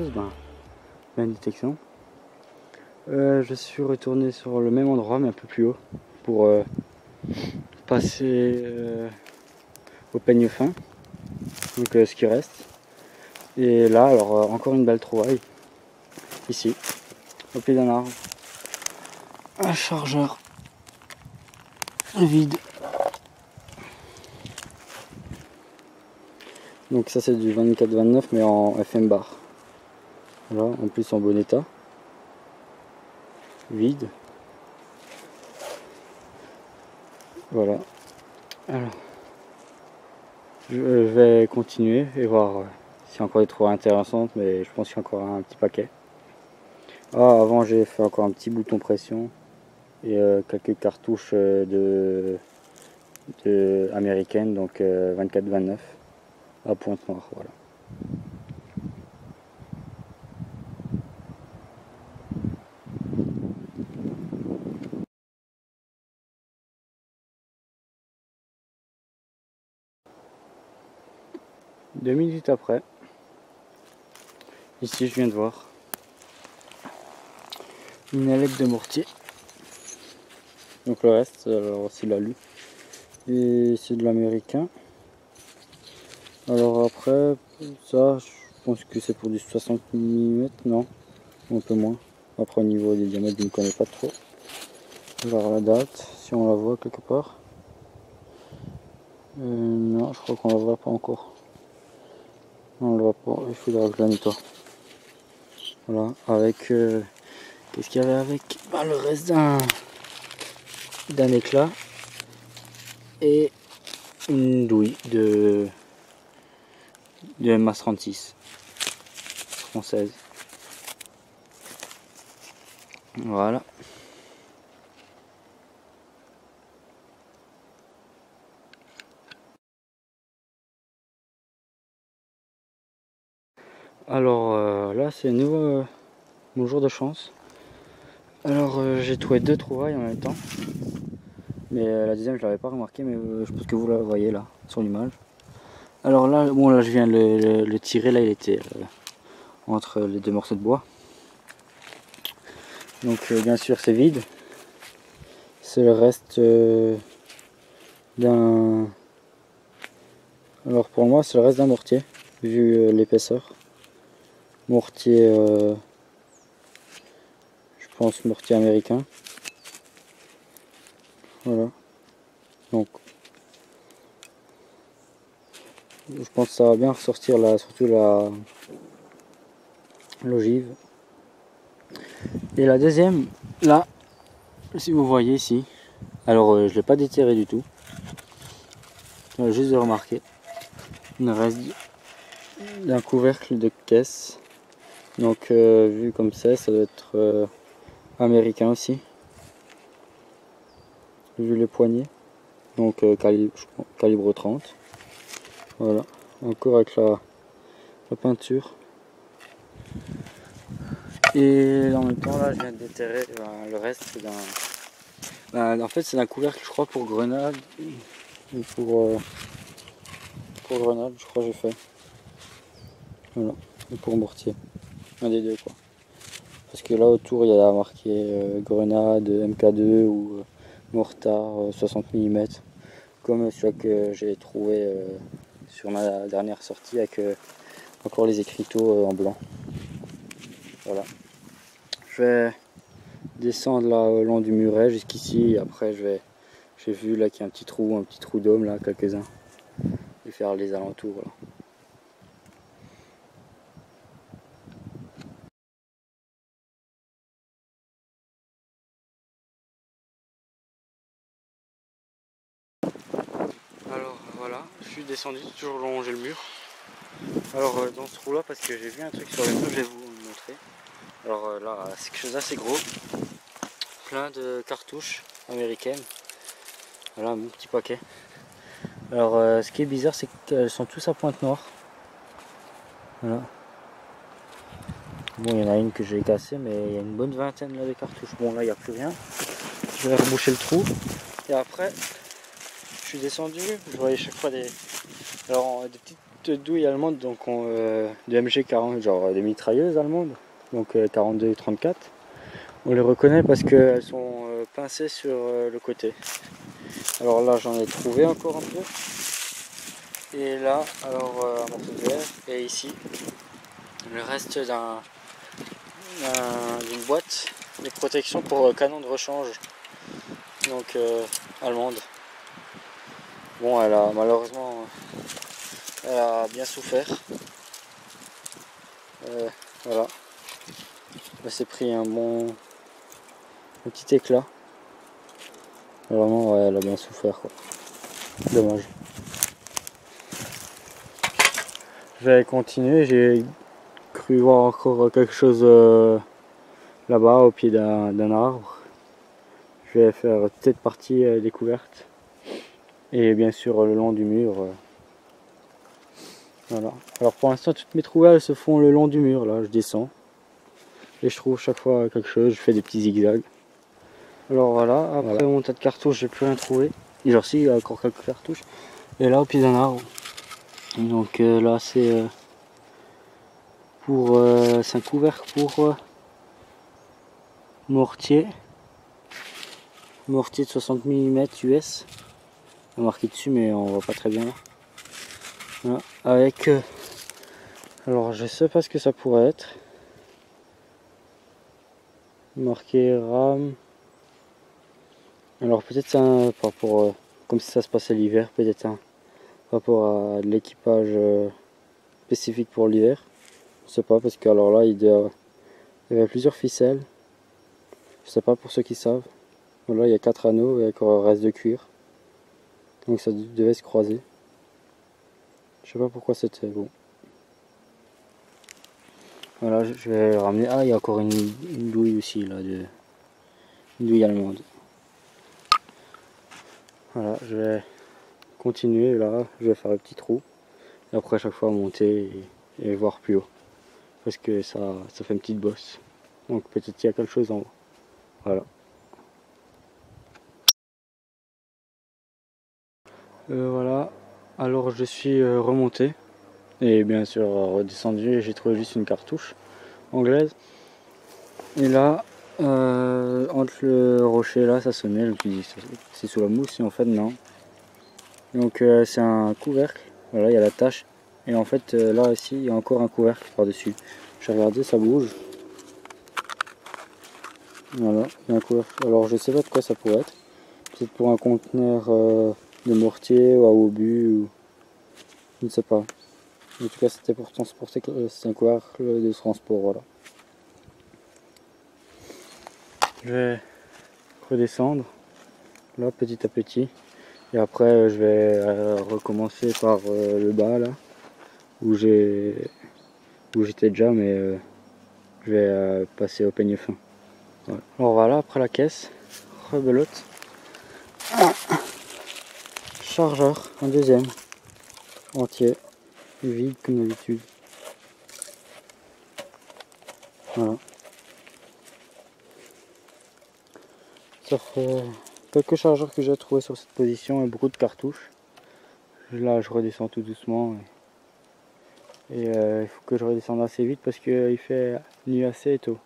chose, ben, une détection. Je suis retourné sur le même endroit mais un peu plus haut pour passer au peigne fin, donc ce qui reste. Et là alors encore une belle trouvaille ici au pied d'un arbre, un chargeur vide. Donc ça c'est du 24-29 mais en FM bar. Voilà, en plus en bon état. Vide. Voilà. Alors, je vais continuer et voir s'il y a encore des trouvailles intéressantes, mais je pense qu'il y a encore un petit paquet. Ah, avant j'ai fait encore un petit bouton pression et quelques cartouches de américaines, donc 24-29 à pointe noire. Voilà. Deux minutes après, ici je viens de voir une alette de mortier. Donc le reste, alors c'est l'alu et c'est de l'américain. Alors après, ça je pense que c'est pour du 60 mm, non, un peu moins. Après au niveau des diamètres je ne connais pas trop. Voir la date, si on la voit quelque part. Non, je crois qu'on la voit pas encore. Non, on ne la voit pas, il faudra que je la nettoie. Voilà, avec qu'est-ce qu'il y avait avec, bah, le reste d'un éclat et une douille de MAS-36 française. Voilà. Alors là c'est nouveau mon jour de chance. Alors j'ai trouvé deux trouvailles en même temps. Mais la deuxième je l'avais pas remarqué, mais je pense que vous la voyez là sur l'image. Alors là, bon là je viens de le tirer, là il était entre les deux morceaux de bois. Donc bien sûr c'est vide. C'est le reste d'un... Alors pour moi c'est le reste d'un mortier, vu l'épaisseur. Mortier, je pense mortier américain. Voilà. Donc je pense que ça va bien ressortir là, surtout l'ogive. Et la deuxième, là, si vous voyez ici, alors je ne l'ai pas déterré du tout. Juste de remarquer. Il reste d'un couvercle de caisse. Donc vu comme ça doit être américain aussi. Vu les poignées. Donc calibre 30. Voilà. Encore avec la peinture. Et en même temps là je viens de déterrer le reste c'est d'un... en fait c'est d'un couvercle je crois pour grenade. Ou pour grenade je crois que j'ai fait. Voilà. Et pour mortier. Un des deux quoi. Parce que là autour il y a marqué grenade, MK2 ou mortar 60 mm. Comme celui que j'ai trouvé sur ma dernière sortie avec encore les écriteaux en blanc. Voilà. Je vais descendre là au long du muret jusqu'ici et après j'ai vu là qu'il y a un petit trou d'homme là, quelques-uns. Et faire les alentours là. Alors voilà, je suis descendu, toujours longer le mur. Alors dans ce trou là, parce que j'ai vu un truc sur le mur, je vais vous le montrer. Alors là, c'est quelque chose d'assez gros. Plein de cartouches américaines. Voilà, un bon petit paquet. Alors ce qui est bizarre, c'est qu'elles sont tous à pointe noire. Voilà. Bon, il y en a une que j'ai cassée, mais il y a une bonne vingtaine là de cartouches. Bon, là, il n'y a plus rien. Je vais reboucher le trou. Et après, je suis descendu. Je voyais chaque fois des petites douilles allemandes, donc de MG40, genre des mitrailleuses allemandes, donc 42 et 34. On les reconnaît parce qu'elles sont pincées sur le côté. Alors là j'en ai trouvé encore un peu. Et là, alors un morceau de verre, et ici, le reste d'une boîte de protection pour canon de rechange, donc allemande. Bon, elle a malheureusement elle a bien souffert. Voilà, elle s'est pris un petit éclat. Vraiment, ouais, elle a bien souffert, quoi. Dommage. Je vais continuer, j'ai cru voir encore quelque chose là-bas au pied d'un arbre. Je vais faire cette partie découverte. Et bien sûr le long du mur. Voilà. Alors pour l'instant toutes mes trouvailles elles se font le long du mur, là je descends. Et je trouve chaque fois quelque chose, je fais des petits zigzags. Alors voilà, après mon tas de cartouches j'ai plus rien trouvé. Et genre si, il y a encore quelques cartouches. Et là au pied d'un arbre. Donc là c'est c'est un couvercle pour mortier de 60 mm US. Il y a marqué dessus mais on voit pas très bien là. Voilà. Avec alors je sais pas ce que ça pourrait être. Marqué RAM. Alors peut-être c'est un par rapport comme si ça se passait l'hiver, peut-être un par rapport à de l'équipage spécifique pour l'hiver. Je sais pas parce que alors là il y avait plusieurs ficelles. Je sais pas pour ceux qui savent. Voilà, il y a 4 anneaux avec un reste de cuir. Donc ça devait se croiser. Je sais pas pourquoi c'était bon. Voilà, je vais ramener. Ah, il y a encore une douille aussi là, une douille allemande. Voilà, je vais continuer là, je vais faire un petit trou. Et après, à chaque fois, monter et voir plus haut. Parce que ça fait une petite bosse. Donc peut-être qu'il y a quelque chose en haut. Voilà. Voilà, alors je suis remonté. Et bien sûr redescendu et j'ai trouvé juste une cartouche anglaise. Et là, entre le rocher là, ça sonnait, je me suis dit c'est sous la mousse et en fait non. Donc c'est un couvercle, voilà il y a la tache. Et en fait là aussi il y a encore un couvercle par dessus. J'ai regardé, ça bouge. Voilà, il y a un couvercle. Alors je sais pas de quoi ça pourrait être. Peut-être pour un conteneur de mortier ou à obus ou je ne sais pas. En tout cas c'était pour transporter, c'est un couvercle de transport, voilà. Je vais redescendre là petit à petit et après je vais recommencer par le bas là où j'étais déjà mais je vais passer au peigne fin. Voilà. Alors voilà, après la caisse, rebelote, chargeur, un deuxième entier, vide comme d'habitude. Voilà. Ça fait quelques chargeurs que j'ai trouvé sur cette position et beaucoup de cartouches. Là je redescends tout doucement et il faut que je redescende assez vite parce qu'il fait nuit assez tôt.